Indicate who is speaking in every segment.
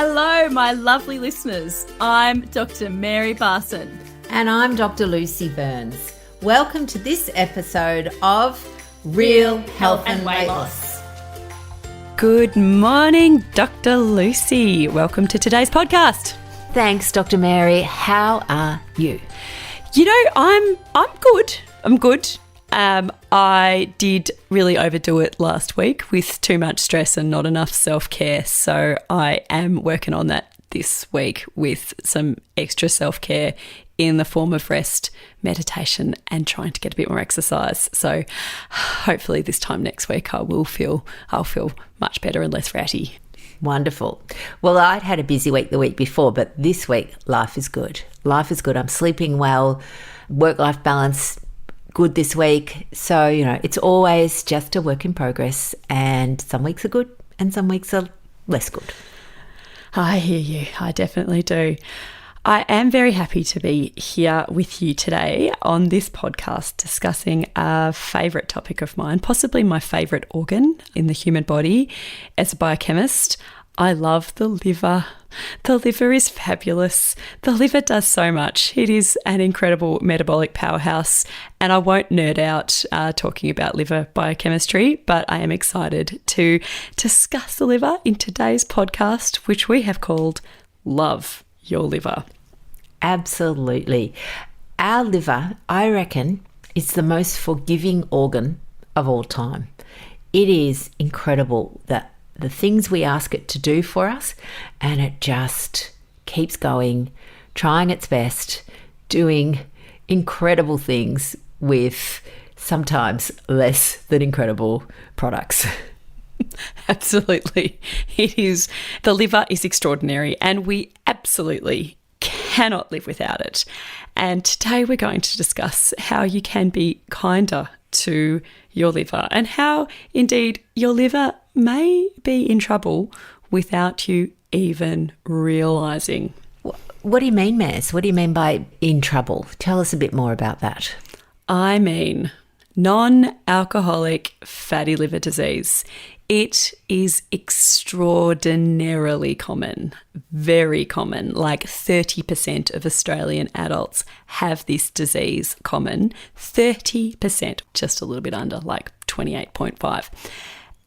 Speaker 1: Hello, my lovely listeners. I'm Dr. Mary Barson.
Speaker 2: And I'm Dr. Lucy Burns. Welcome to this episode of Real Health and Weight Loss.
Speaker 1: Good morning, Dr. Lucy. Welcome to today's podcast.
Speaker 2: Thanks, Dr. Mary. How are you?
Speaker 1: You know, I'm good. I'm good. I did really overdo it last week with too much stress and not enough self-care. So I am working on that this week with some extra self-care in the form of rest, meditation, and trying to get a bit more exercise. So hopefully this time next week I'll feel much better and less ratty.
Speaker 2: Wonderful. Well, I'd had a busy week the week before, but this week life is good. Life is good. I'm sleeping well, work-life balance good this week. So, you know, it's always just a work in progress, and some weeks are good and some weeks are less good.
Speaker 1: I hear you. I definitely do. I am very happy to be here with you today on this podcast discussing a favourite topic of mine, possibly my favourite organ in the human body. As a biochemist, I love the liver. The liver is fabulous. The liver does so much. It is an incredible metabolic powerhouse, and I won't nerd out talking about liver biochemistry, but I am excited to discuss the liver in today's podcast, which we have called Love Your Liver.
Speaker 2: Absolutely. Our liver, I reckon, is the most forgiving organ of all time. It is incredible that the things we ask it to do for us, and it just keeps going, trying its best, doing incredible things with sometimes less than incredible products.
Speaker 1: Absolutely. The liver is extraordinary, and we absolutely cannot live without it. And today we're going to discuss how you can be kinder to your liver, and how indeed your liver may be in trouble without you even realising.
Speaker 2: What do you mean, Maz? What do you mean by in trouble? Tell us a bit more about that.
Speaker 1: I mean non-alcoholic fatty liver disease. It is extraordinarily common, very common. Like 30% of Australian adults have this disease common. 30%, just a little bit under, like 28.5.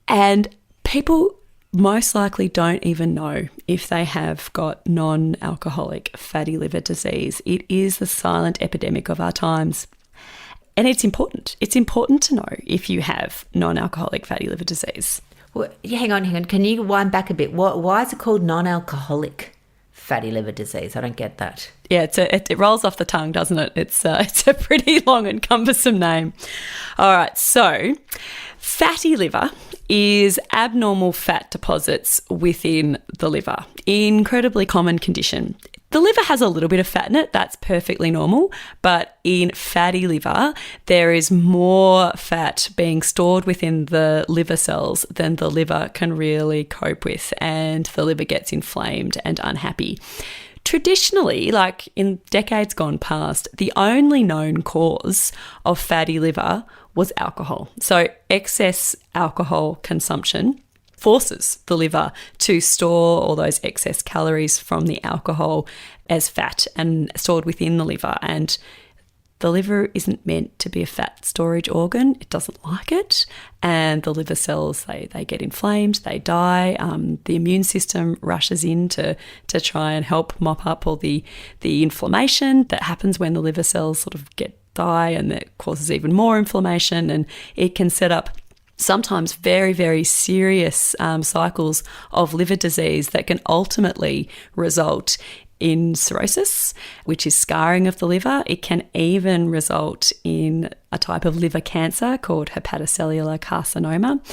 Speaker 1: And people most likely don't even know if they have got non-alcoholic fatty liver disease. It is the silent epidemic of our times. And it's important. It's important to know if you have non-alcoholic fatty liver disease.
Speaker 2: Well, hang on. Can you wind back a bit? Why is it called non-alcoholic fatty liver disease? I don't get that.
Speaker 1: Yeah, it rolls off the tongue, doesn't it? It's a pretty long and cumbersome name. All right, so fatty liver is abnormal fat deposits within the liver. Incredibly common condition. The liver has a little bit of fat in it. That's perfectly normal. But in fatty liver, there is more fat being stored within the liver cells than the liver can really cope with, and the liver gets inflamed and unhappy. Traditionally, like in decades gone past, the only known cause of fatty liver was alcohol. So excess alcohol consumption forces the liver to store all those excess calories from the alcohol as fat and stored within the liver. And the liver isn't meant to be a fat storage organ. It doesn't like it. And the liver cells, they get inflamed, they die. The immune system rushes in to try and help mop up all the inflammation that happens when the liver cells sort of die, and that causes even more inflammation, and it can set up sometimes very, very serious cycles of liver disease that can ultimately result in cirrhosis, which is scarring of the liver. It can even result in a type of liver cancer called hepatocellular carcinoma,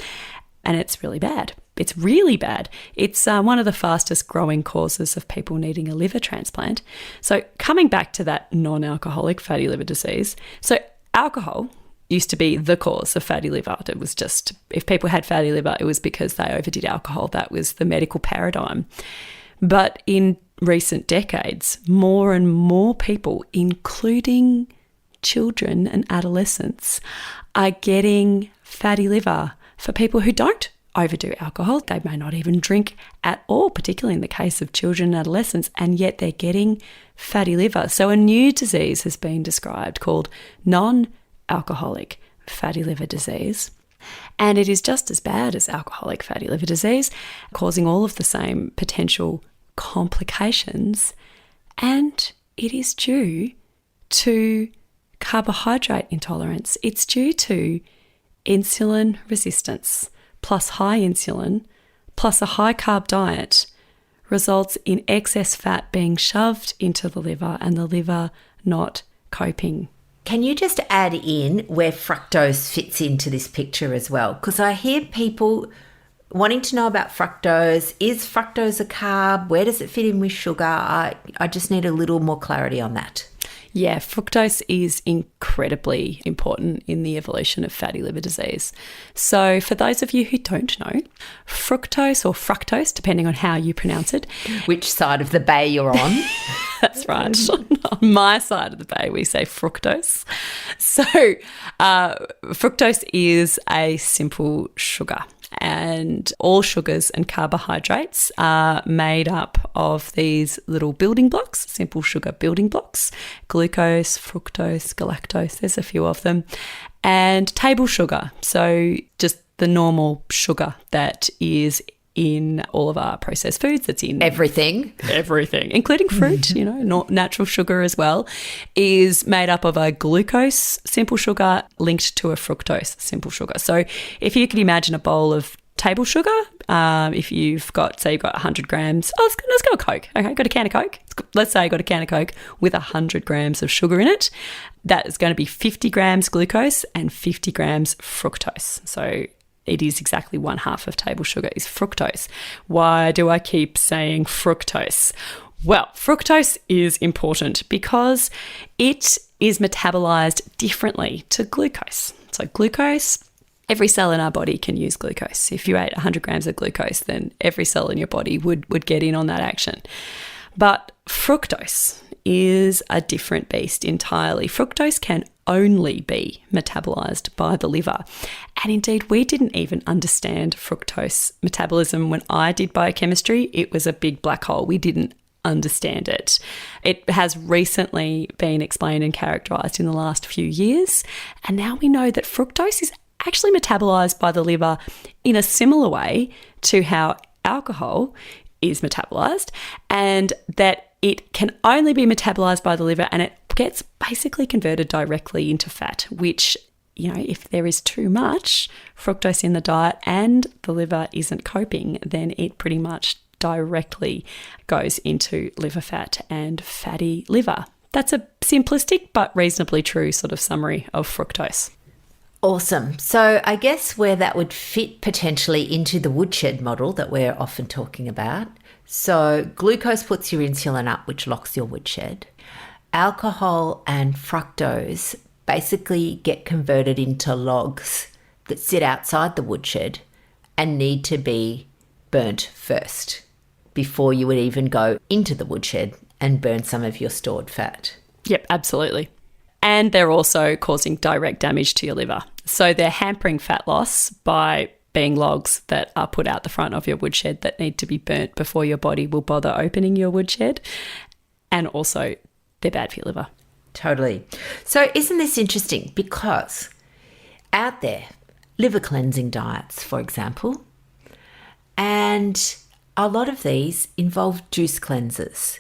Speaker 1: and it's really bad. It's really bad. It's one of the fastest growing causes of people needing a liver transplant. So coming back to that non-alcoholic fatty liver disease, so alcohol used to be the cause of fatty liver. It was just, if people had fatty liver, it was because they overdid alcohol. That was the medical paradigm. But in recent decades, more and more people, including children and adolescents, are getting fatty liver for people who don't overdo alcohol. They may not even drink at all, particularly in the case of children and adolescents, and yet they're getting fatty liver. So a new disease has been described called non-alcoholic fatty liver disease. And it is just as bad as alcoholic fatty liver disease, causing all of the same potential complications. And it is due to carbohydrate intolerance. It's due to insulin resistance plus high insulin plus a high carb diet results in excess fat being shoved into the liver and the liver not coping.
Speaker 2: Can you just add in where fructose fits into this picture as well? Because I hear people wanting to know about fructose. Is fructose a carb? Where does it fit in with sugar? I just need a little more clarity on that.
Speaker 1: Yeah, fructose is incredibly important in the evolution of fatty liver disease. So for those of you who don't know, fructose or fructose, depending on how you pronounce it.
Speaker 2: Which side of the bay you're on.
Speaker 1: That's right. On my side of the bay, we say fructose. So fructose is a simple sugar. And all sugars and carbohydrates are made up of these little building blocks, simple sugar building blocks, glucose, fructose, galactose, there's a few of them, and table sugar, so just the normal sugar that is in all of our processed foods, that's in
Speaker 2: everything,
Speaker 1: including fruit, natural sugar as well, is made up of a glucose simple sugar linked to a fructose simple sugar. So if you can imagine a bowl of table sugar, if you've got 100 grams, let's go with Coke. Okay, got a can of Coke. Let's say I got a can of Coke with 100 grams of sugar in it. That is going to be 50 grams glucose and 50 grams fructose. So it is exactly 1/2 of table sugar is fructose. Why do I keep saying fructose? Well, fructose is important because it is metabolized differently to glucose. So glucose, every cell in our body can use glucose. If you ate 100 grams of glucose, then every cell in your body would get in on that action. But fructose is a different beast entirely. Fructose can only be metabolized by the liver. And indeed, we didn't even understand fructose metabolism when I did biochemistry. It was a big black hole. We didn't understand it. It has recently been explained and characterized in the last few years. And now we know that fructose is actually metabolized by the liver in a similar way to how alcohol is metabolized, and that it can only be metabolized by the liver and it gets basically converted directly into fat, which, if there is too much fructose in the diet and the liver isn't coping, then it pretty much directly goes into liver fat and fatty liver. That's a simplistic but reasonably true sort of summary of fructose.
Speaker 2: Awesome. So I guess where that would fit potentially into the woodshed model that we're often talking about. So glucose puts your insulin up, which locks your woodshed. Alcohol and fructose basically get converted into logs that sit outside the woodshed and need to be burnt first before you would even go into the woodshed and burn some of your stored fat.
Speaker 1: Yep, absolutely. And they're also causing direct damage to your liver. So they're hampering fat loss by being logs that are put out the front of your woodshed that need to be burnt before your body will bother opening your woodshed. And also they're bad for your liver.
Speaker 2: Totally. So isn't this interesting? Because out there, liver cleansing diets, for example, and a lot of these involve juice cleansers.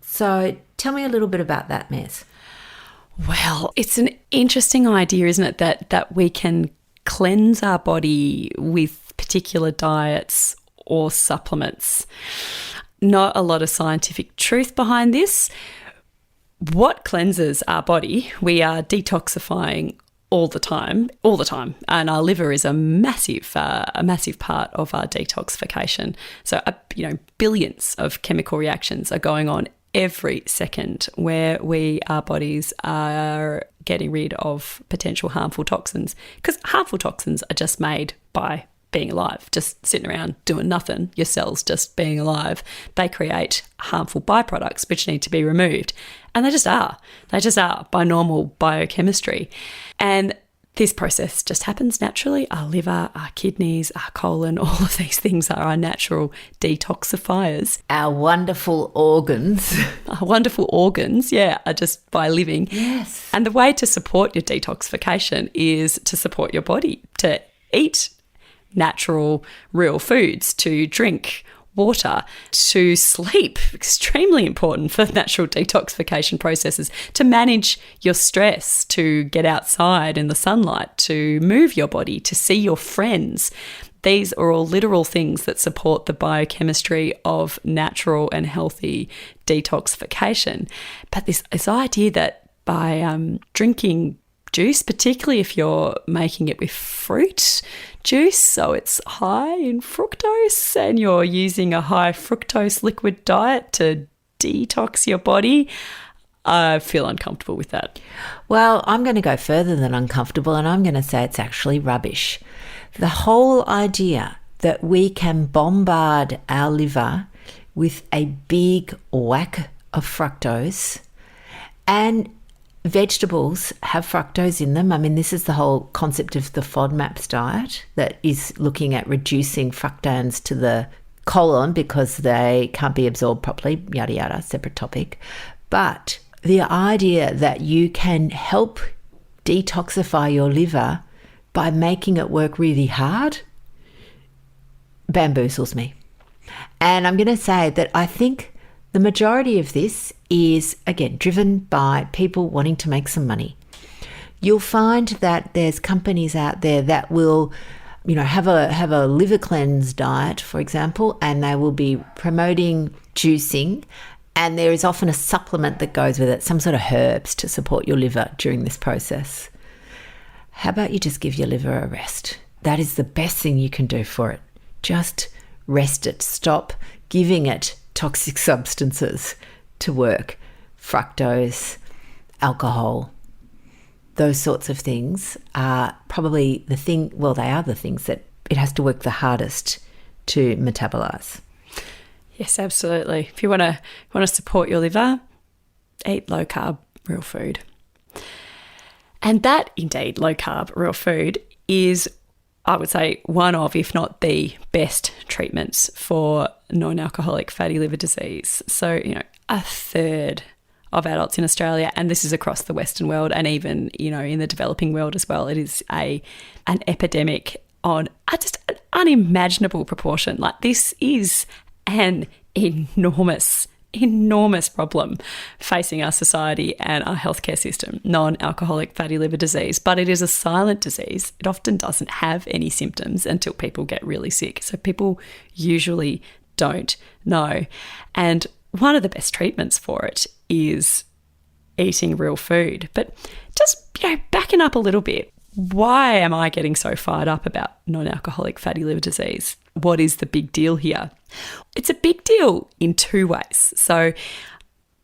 Speaker 2: So tell me a little bit about that, Mez.
Speaker 1: Well, it's an interesting idea, isn't it, that we can cleanse our body with particular diets or supplements. Not a lot of scientific truth behind this. What cleanses our body, we are detoxifying all the time, and our liver is a massive part of our detoxification. So, billions of chemical reactions are going on every second where our bodies are getting rid of potential harmful toxins, because harmful toxins are just made by being alive, just sitting around doing nothing, your cells just being alive. They create harmful byproducts which need to be removed. And they just are by normal biochemistry. And This process just happens naturally. Our liver, our kidneys, our colon, all of these things are our natural detoxifiers.
Speaker 2: Our wonderful organs.
Speaker 1: Our wonderful organs, are just by living.
Speaker 2: Yes.
Speaker 1: And the way to support your detoxification is to support your body, to eat natural, real foods, to drink water, to sleep, extremely important for natural detoxification processes, to manage your stress, to get outside in the sunlight, to move your body, to see your friends. These are all literal things that support the biochemistry of natural and healthy detoxification. But this idea that by drinking juice, particularly if you're making it with fruit juice, so it's high in fructose and you're using a high fructose liquid diet to detox your body, I feel uncomfortable with that.
Speaker 2: Well, I'm going to go further than uncomfortable, and I'm going to say it's actually rubbish. The whole idea that we can bombard our liver with a big whack of fructose, and vegetables have fructose in them. I mean, this is the whole concept of the FODMAPs diet that is looking at reducing fructans to the colon because they can't be absorbed properly, yada, yada, separate topic. But the idea that you can help detoxify your liver by making it work really hard bamboozles me. And I'm going to say that I think the majority of this is, again, driven by people wanting to make some money. You'll find that there's companies out there that will, have a liver cleanse diet, for example, and they will be promoting juicing, and there is often a supplement that goes with it, some sort of herbs to support your liver during this process. How about you just give your liver a rest? That is the best thing you can do for it. Just rest it. Stop giving it toxic substances to work. Fructose, alcohol, those sorts of things are probably they are the things that it has to work the hardest to metabolize.
Speaker 1: Yes, absolutely. If you want to support your liver, eat low carb, real food. And that, indeed, low carb, real food is, I would say, one of, if not the best treatments for non-alcoholic fatty liver disease. So, a third of adults in Australia, and this is across the Western world and even, in the developing world as well, it is an epidemic on just an unimaginable proportion. Like, this is an enormous problem facing our society and our healthcare system, non-alcoholic fatty liver disease. But it is a silent disease. It often doesn't have any symptoms until people get really sick. So people usually don't know. And one of the best treatments for it is eating real food. But just, backing up a little bit, why am I getting so fired up about non-alcoholic fatty liver disease? What is the big deal here? It's a big deal in two ways. So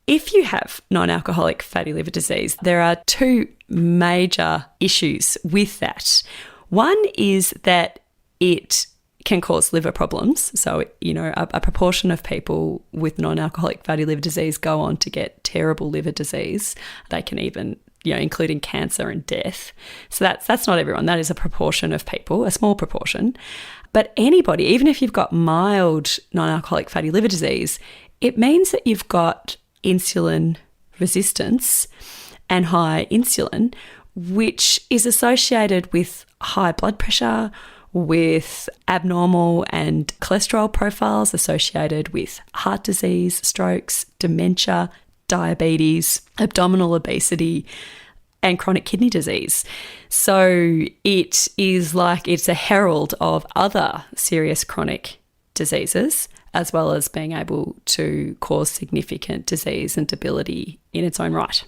Speaker 1: if you have non-alcoholic fatty liver disease, there are two major issues with that. One is that it can cause liver problems. So, a proportion of people with non-alcoholic fatty liver disease go on to get terrible liver disease. They can even, including cancer and death. So that's not everyone. That is a proportion of people, a small proportion. But anybody, even if you've got mild non-alcoholic fatty liver disease, it means that you've got insulin resistance and high insulin, which is associated with high blood pressure, with abnormal and cholesterol profiles associated with heart disease, strokes, dementia, diabetes, abdominal obesity, and chronic kidney disease. So it is like it's a herald of other serious chronic diseases, as well as being able to cause significant disease and debility in its own right.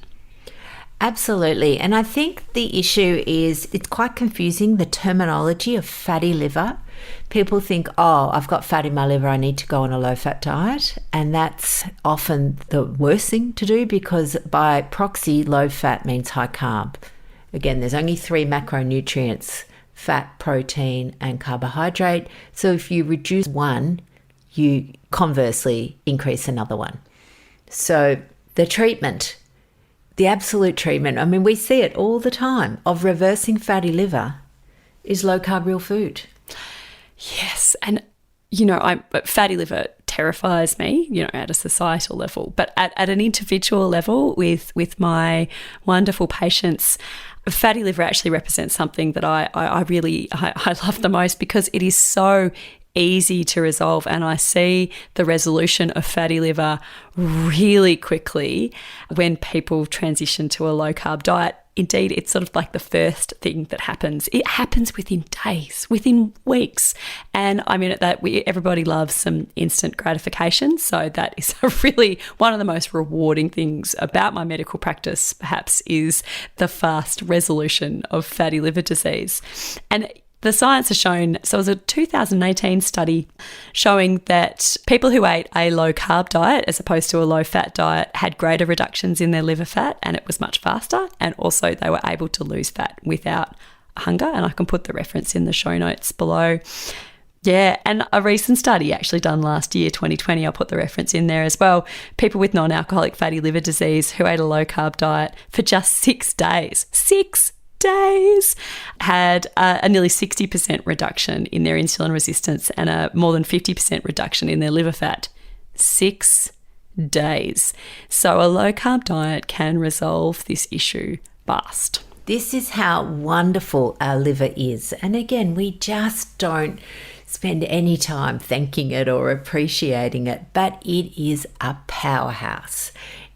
Speaker 2: Absolutely. And I think the issue is it's quite confusing, the terminology of fatty liver. People think, I've got fat in my liver, I need to go on a low-fat diet. And that's often the worst thing to do because by proxy, low-fat means high carb. Again, there's only 3 macronutrients, fat, protein, and carbohydrate. So if you reduce one, you conversely increase another one. So the treatment the absolute treatment, I mean, we see it all the time, of reversing fatty liver is low-carb real food.
Speaker 1: Yes. And, you know, fatty liver terrifies me, you know, at a societal level. But at an individual level with my wonderful patients, fatty liver actually represents something that I really love the most, because it is so easy to resolve, and I see the resolution of fatty liver really quickly when people transition to a low-carb diet. Indeed, it's sort of like the first thing that happens. It happens within days, within weeks. And I mean, everybody loves some instant gratification. So that is really one of the most rewarding things about my medical practice, perhaps, is the fast resolution of fatty liver disease. And the science has shown, so it was a 2018 study showing that people who ate a low-carb diet as opposed to a low-fat diet had greater reductions in their liver fat, and it was much faster, and also they were able to lose fat without hunger, and I can put the reference in the show notes below. Yeah, and a recent study actually done last year, 2020, I'll put the reference in there as well, people with non-alcoholic fatty liver disease who ate a low-carb diet for just 6 days, 6 days, had a nearly 60% reduction in their insulin resistance and a more than 50% reduction in their liver fat. 6 days. So a low-carb diet can resolve this issue fast.
Speaker 2: This is how wonderful our liver is. And again, we just don't spend any time thanking it or appreciating it, but it is a powerhouse.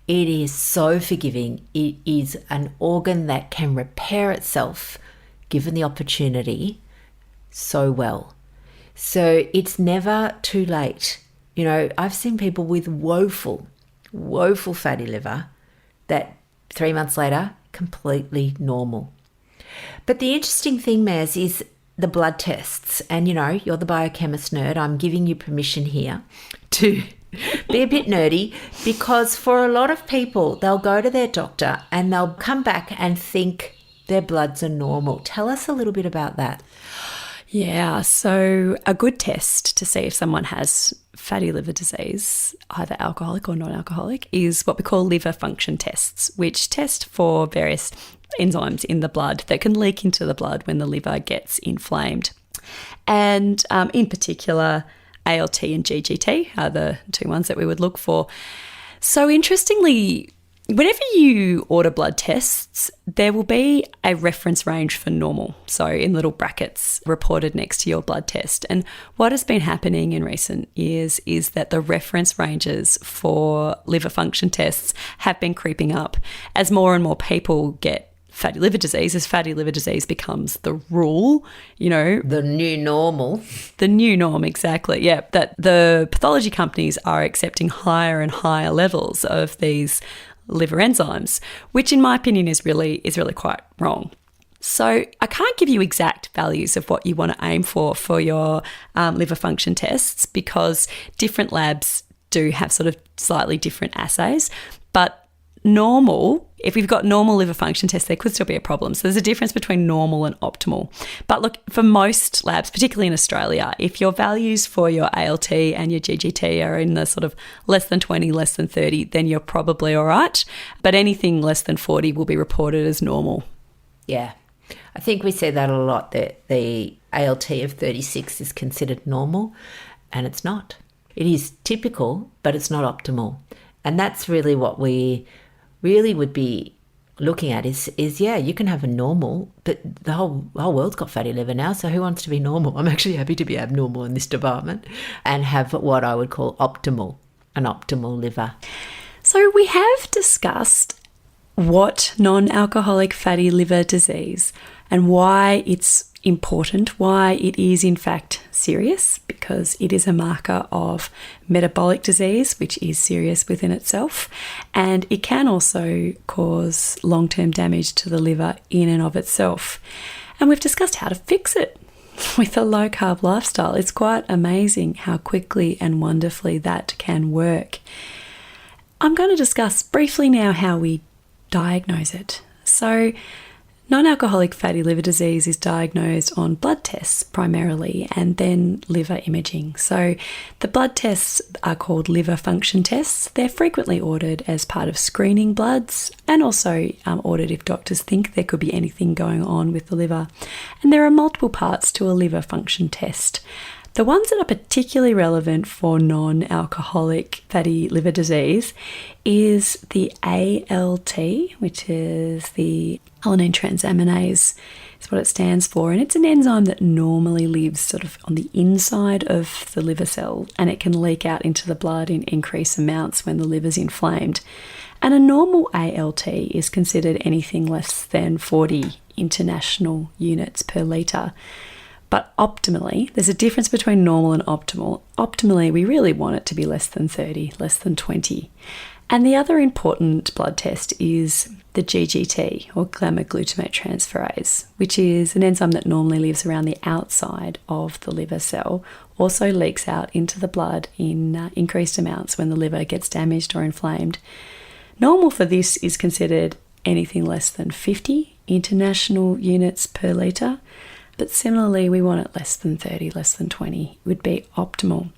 Speaker 2: It is so forgiving. It is an organ that can repair itself, given the opportunity, so well. So it's never too late. You know, I've seen people with woeful fatty liver that 3 months later, completely normal. But the interesting thing, Maz, is the blood tests. And, you know, you're the biochemist nerd. I'm giving you permission here to be a bit nerdy, because for a lot of people, they'll go to their doctor and they'll come back and think their bloods are normal. Tell us a little bit about that.
Speaker 1: Yeah, so a good test to see if someone has fatty liver disease, either alcoholic or non-alcoholic, is what we call liver function tests, which test for various enzymes in the blood that can leak into the blood when the liver gets inflamed. And in particular, ALT and GGT are the two ones that we would look for. So interestingly, whenever you order blood tests, there will be a reference range for normal, so in little brackets reported next to your blood test. And what has been happening in recent years is that the reference ranges for liver function tests have been creeping up as more and more people get fatty liver disease, as fatty liver disease becomes the rule, you know.
Speaker 2: The new normal.
Speaker 1: The new norm, exactly. Yeah, that the pathology companies are accepting higher and higher levels of these liver enzymes, which in my opinion is really quite wrong. So I can't give you exact values of what you want to aim for your liver function tests, because different labs do have sort of slightly different assays, but normal, if we've got normal liver function tests, there could still be a problem. So there's a difference between normal and optimal. But look, for most labs, particularly in Australia, if your values for your ALT and your GGT are in the sort of less than 20, less than 30, then you're probably all right. But anything less than 40 will be reported as normal.
Speaker 2: Yeah. I think we say that a lot, that the ALT of 36 is considered normal, and it's not. It is typical, but it's not optimal. And that's really what we really would be looking at is yeah, you can have a normal, but the whole world's got fatty liver now, so who wants to be normal? I'm actually happy to be abnormal in this department and have what I would call an optimal liver.
Speaker 1: So we have discussed what non-alcoholic fatty liver disease and why it's important, why it is in fact serious, because it is a marker of metabolic disease, which is serious within itself, and it can also cause long-term damage to the liver in and of itself. And we've discussed how to fix it with a low-carb lifestyle. It's quite amazing how quickly and wonderfully that can work. I'm going to discuss briefly now how we diagnose it. So Non-alcoholic fatty liver disease is diagnosed on blood tests primarily and then liver imaging. So the blood tests are called liver function tests. They're frequently ordered as part of screening bloods and also ordered if doctors think there could be anything going on with the liver. And there are multiple parts to a liver function test. The ones that are particularly relevant for non-alcoholic fatty liver disease is the ALT, which is the alanine transaminase, is what it stands for. And it's an enzyme that normally lives sort of on the inside of the liver cell, and it can leak out into the blood in increased amounts when the liver's inflamed. And a normal ALT is considered anything less than 40 international units per litre. But optimally, there's a difference between normal and optimal. Optimally, we really want it to be less than 30, less than 20. And the other important blood test is the GGT, or gamma glutamate transferase, which is an enzyme that normally lives around the outside of the liver cell, also leaks out into the blood in increased amounts when the liver gets damaged or inflamed. Normal for this is considered anything less than 50 international units per litre. But similarly, we want it less than 30, less than 20 would be optimal.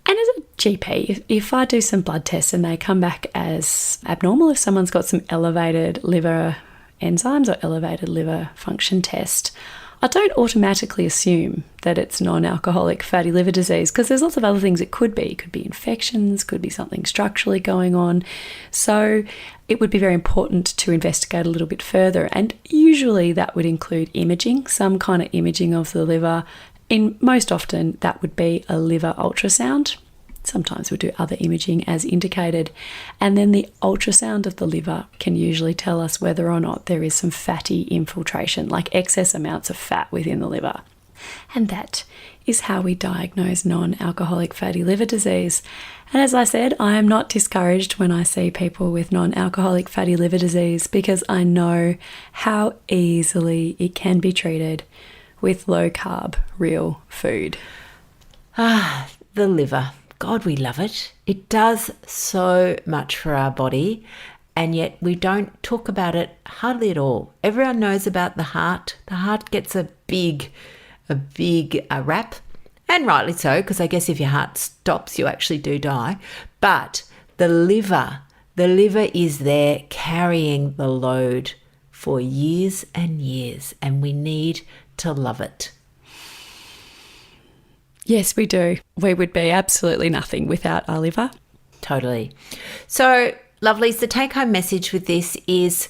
Speaker 1: And as a GP, if I do some blood tests and they come back as abnormal, if someone's got some elevated liver enzymes or elevated liver function test, I don't automatically assume that it's non-alcoholic fatty liver disease, because there's lots of other things it could be. It could be infections, could be something structurally going on. So it would be very important to investigate a little bit further. And usually that would include imaging, some kind of imaging of the liver. Most often that would be a liver ultrasound. Sometimes we'll do other imaging as indicated. And then the ultrasound of the liver can usually tell us whether or not there is some fatty infiltration, like excess amounts of fat within the liver. And that is how we diagnose non-alcoholic fatty liver disease. And as I said, I am not discouraged when I see people with non-alcoholic fatty liver disease, because I know how easily it can be treated with low-carb, real food.
Speaker 2: The liver. God, we love it. It does so much for our body, and yet we don't talk about it hardly at all. Everyone knows about the heart. The heart gets a big rap, and rightly so, because I guess if your heart stops, you actually do die. But the liver is there carrying the load for years and years, and we need to love it.
Speaker 1: Yes, we do. We would be absolutely nothing without our liver.
Speaker 2: Totally. So, lovelies, the take-home message with this is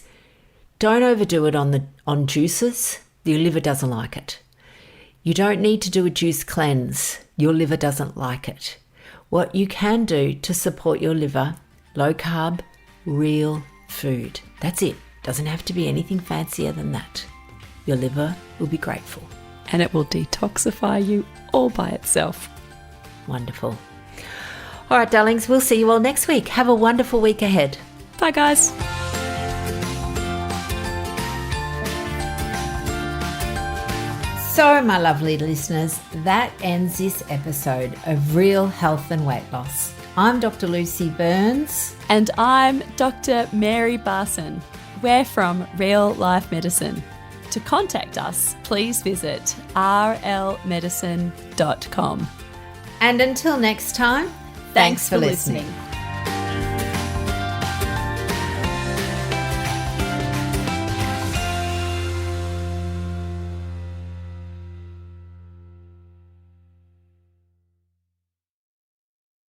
Speaker 2: don't overdo it on juices. Your liver doesn't like it. You don't need to do a juice cleanse. Your liver doesn't like it. What you can do to support your liver, low carb, real food. That's it. Doesn't have to be anything fancier than that. Your liver will be grateful.
Speaker 1: And it will detoxify you all by itself.
Speaker 2: Wonderful. All right, darlings, we'll see you all next week. Have a wonderful week ahead.
Speaker 1: Bye, guys.
Speaker 2: So, my lovely listeners, that ends this episode of Real Health and Weight Loss. I'm Dr. Lucy Burns.
Speaker 1: And I'm Dr. Mary Barson. We're from Real Life Medicine. To contact us, please visit rlmedicine.com.
Speaker 2: And until next time, thanks for listening.